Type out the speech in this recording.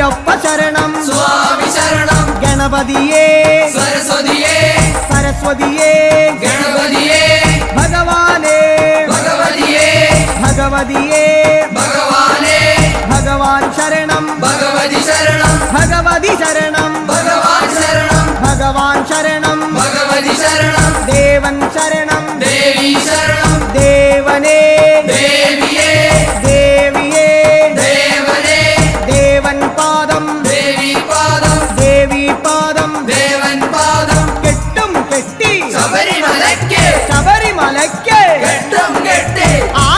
അയ്യപ്പ ശരണം സ്വാമി ശരണം ഗണപതിയേ സരസ്വതിയേ സരസ്വതിയേ ഗണപതിയേ ഭഗവാനേ ഭഗവതിയേ ഭഗവതിയേ ഭഗവാനേ ഭഗവാൻ ശരണം ഭഗവതി ശരണം ഭഗവതി ശരണം ഭഗവാൻ ശരണം ഭഗവാൻ ശരണം ഭഗവതി ശരണം ദേവൻ ശരണം ദേവി ശരണം ദേവനേ ദേവിയേ ദേവിയേ ദേവനേ ദേവൻ പാദം ദേവി പാദം ദേവി പാദം ദേവൻ പാദം കെട്ടും കെട്ടി ശബരിമലയ്ക്ക് ശബരിമലയ്ക്ക് കെട്ടും കെട്ടി ആ